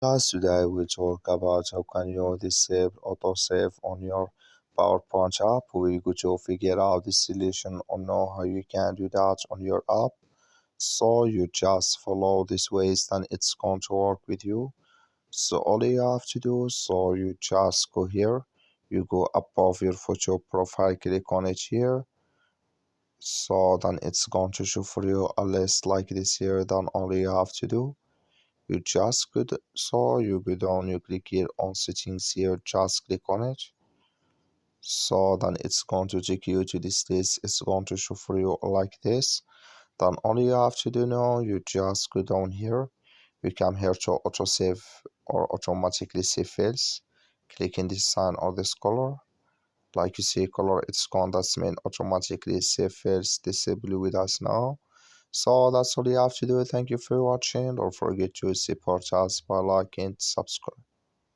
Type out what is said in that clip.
Today we talk about how can you disable autosave on your PowerPoint app. We're going to figure out the solution or know how you can do that on your app. So you just follow this ways and it's going to work with you. So all you have to do, so you just go here, you go above your photo profile, click on it here. So then it's going to show for you a list like this here. Then all you have to do, you just could so you go down, you click here on settings here, just click on it. So then it's going to take you to this list. It's going to show for you like this. Then all you have to do now, you just go down here, you come here to autosave or automatically save files. Click in this sign or this color, like you see color, it's gone. That's mean automatically save files disable with us now. So that's all you have to do. Thank you for watching. Don't forget to support us by liking, subscribe.